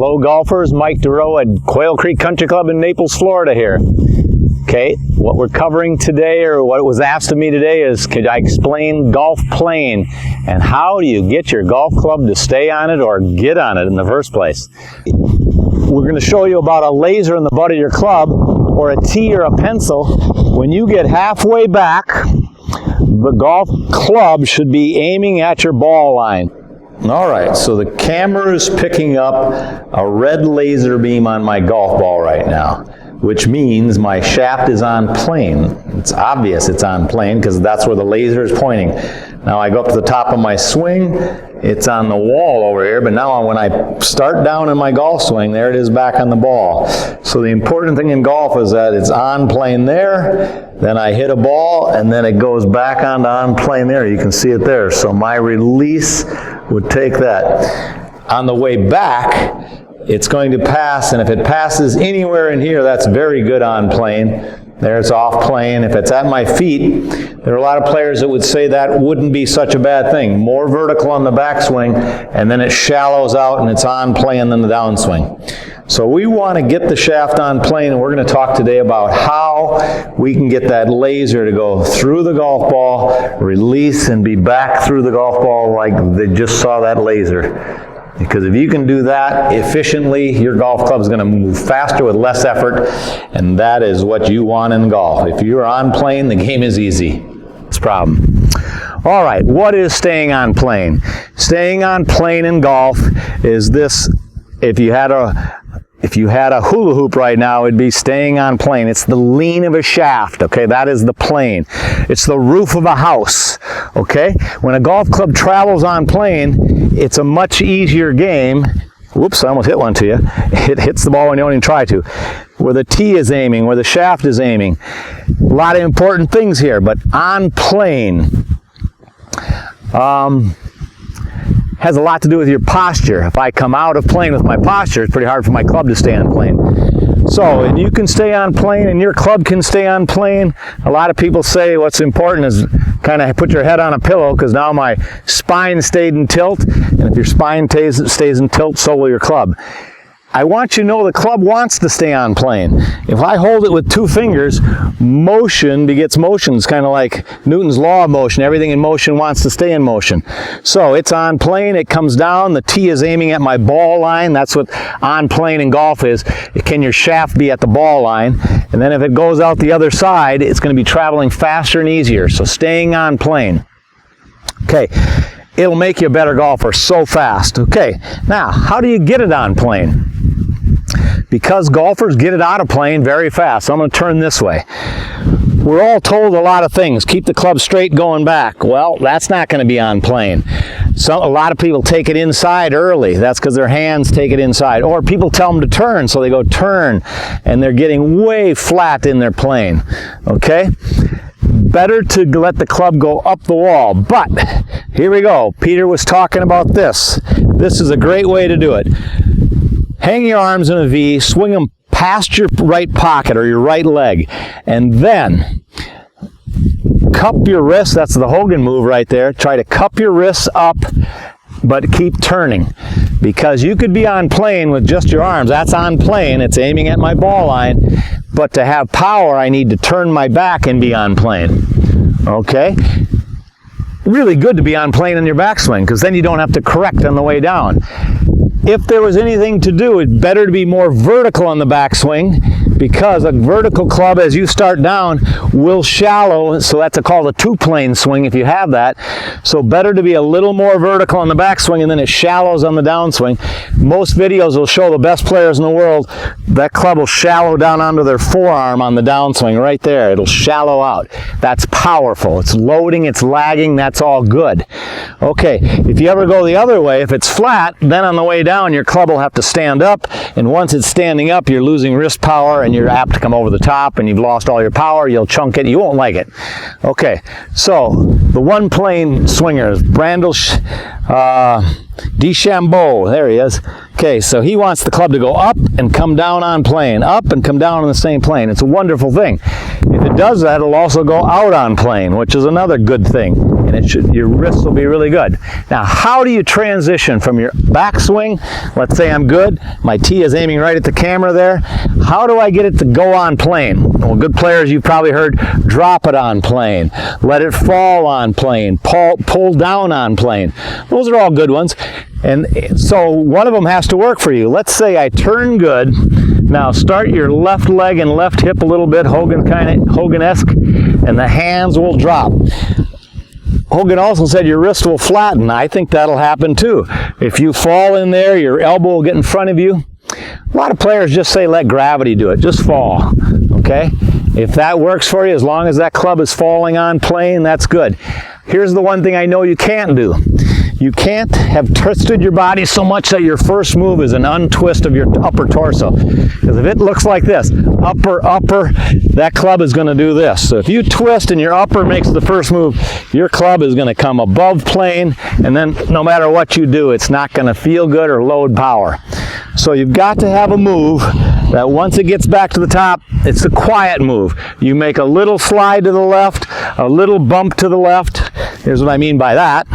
Hello golfers, Mike Dero at Quail Creek Country Club in Naples, Florida here. Okay, what we're covering today, or what was asked of me today, is could I explain golf playing and how do you get your golf club to stay on it or get on it in the first place. We're going to show you about a laser in the butt of your club, or a tee or a pencil. When you get halfway back, the golf club should be aiming at your ball line. Alright, so the camera is picking up a red laser beam on my golf ball right now, which means my shaft is on plane. It's obvious it's on plane because that's where the laser is pointing. Now I go up to the top of my swing, it's on the wall over here, but now when I start down in my golf swing, there it is back on the ball. So the important thing in golf is that it's on plane there, then I hit a ball, and then it goes back onto on plane there. You can see it there. So my release would take that. On the way back, it's going to pass, and if it passes anywhere in here, that's very good on plane. There it's off plane. If it's at my feet, there are a lot of players that would say that wouldn't be such a bad thing. More vertical on the backswing, and then it shallows out and it's on plane than the downswing. So we want to get the shaft on plane, and we're going to talk today about how we can get that laser to go through the golf ball, release, and be back through the golf ball like they just saw that laser. Because if you can do that efficiently, your golf club is going to move faster with less effort, and that is what you want in golf. If you're on plane, the game is easy. It's a problem. All right, what is staying on plane? Staying on plane in golf is this. If you had a hula hoop right now, it'd be staying on plane. It's the lean of a shaft, okay? That is the plane. It's the roof of a house, okay? When a golf club travels on plane, it's a much easier game. Whoops, I almost hit one to you. It hits the ball when you don't even try to. Where the tee is aiming, where the shaft is aiming. A lot of important things here, but on plane has a lot to do with your posture. If I come out of plane with my posture, it's pretty hard for my club to stay on plane. So, and you can stay on plane and your club can stay on plane. A lot of people say what's important is kind of put your head on a pillow, because now my spine stayed in tilt, and if your spine stays in tilt, so will your club. I want you to know the club wants to stay on plane. If I hold it with two fingers, motion begets motion. It's kind of like Newton's law of motion. Everything in motion wants to stay in motion. So it's on plane, it comes down, the tee is aiming at my ball line. That's what on plane in golf is. Can your shaft be at the ball line? And then if it goes out the other side, it's going to be traveling faster and easier. So staying on plane. Okay. It'll make you a better golfer so fast. Okay, now, how do you get it on plane? Because golfers get it out of plane very fast. So I'm going to turn this way. We're all told a lot of things. Keep the club straight going back. Well, that's not going to be on plane. A lot of people take it inside early. That's because their hands take it inside. Or people tell them to turn, so they go turn, and they're getting way flat in their plane. Okay? Better to let the club go up the wall. But here we go. Peter was talking about this. This is a great way to do it. Hang your arms in a V, swing them past your right pocket or your right leg, and then cup your wrists. That's the Hogan move right there. Try to cup your wrists up, but keep turning. Because you could be on plane with just your arms. That's on plane. It's aiming at my ball line. But to have power, I need to turn my back and be on plane. Okay? Really good to be on plane in your backswing, because then you don't have to correct on the way down. If there was anything to do, it's better to be more vertical on the backswing, because a vertical club, as you start down, will shallow, so that's called a two-plane swing if you have that. So better to be a little more vertical on the backswing, and then it shallows on the downswing. Most videos will show the best players in the world, that club will shallow down onto their forearm on the downswing right there. It'll shallow out. That's powerful. It's loading, it's lagging, that's all good. Okay, if you ever go the other way, if it's flat, then on the way down, your club will have to stand up, and once it's standing up, you're losing wrist power, and you're apt to come over the top, and you've lost all your power. You'll chunk it. You won't like it. Okay, so the one plane swingers, Brandel DeChambeau, there he is. Okay, so he wants the club to go up and come down on plane, up and come down on the same plane. It's a wonderful thing. If it does that, it'll also go out on plane, which is another good thing. And your wrists will be really good. Now, how do you transition from your backswing? Let's say I'm good. My tee is aiming right at the camera there. How do I get it to go on plane? Well, good players, you've probably heard, drop it on plane, let it fall on plane, pull down on plane. Those are all good ones. And so one of them has to work for you. Let's say I turn good. Now start your left leg and left hip a little bit, Hogan-esque, and the hands will drop. Hogan also said your wrist will flatten. I think that'll happen too. If you fall in there, your elbow will get in front of you. A lot of players just say let gravity do it. Just fall. Okay? If that works for you, as long as that club is falling on plane, that's good. Here's the one thing I know you can't do. You can't have twisted your body so much that your first move is an untwist of your upper torso. Because if it looks like this, upper, that club is going to do this. So if you twist and your upper makes the first move, your club is going to come above plane, and then no matter what you do, it's not going to feel good or load power. So you've got to have a move that once it gets back to the top, it's a quiet move. You make a little slide to the left, a little bump to the left. Here's what I mean by that.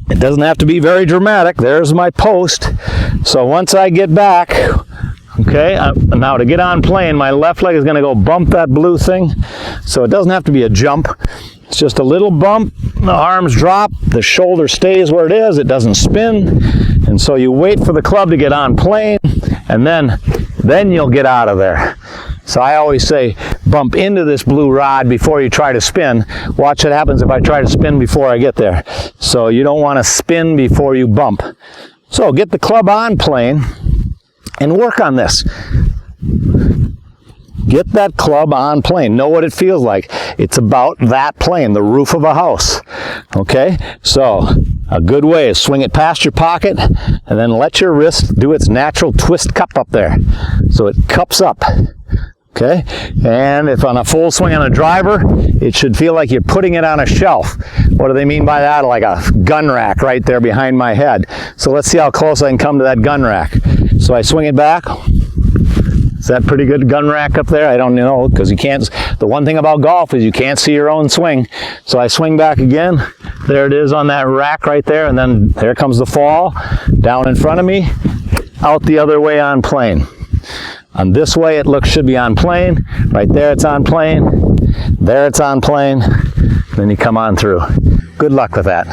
It doesn't have to be very dramatic. There's my post. So once I get back, okay, now to get on plane, my left leg is going to go bump that blue thing. So it doesn't have to be a jump. It's just a little bump. The arms drop. The shoulder stays where it is. It doesn't spin. And so you wait for the club to get on plane, and then you'll get out of there. So I always say, bump into this blue rod before you try to spin. Watch what happens if I try to spin before I get there. So you don't want to spin before you bump. So get the club on plane and work on this. Get that club on plane. Know what it feels like. It's about that plane, the roof of a house. Okay? So a good way is swing it past your pocket and then let your wrist do its natural twist cup up there. So it cups up. Okay, and if on a full swing on a driver, it should feel like you're putting it on a shelf. What do they mean by that? Like a gun rack right there behind my head. So let's see how close I can come to that gun rack. So I swing it back. Is that pretty good gun rack up there? I don't know, because you can't. The one thing about golf is you can't see your own swing. So I swing back again. There it is on that rack right there, and then there comes the fall down in front of me, out the other way on plane. On this way, it should be on plane. Right there, it's on plane. There, it's on plane. Then you come on through. Good luck with that.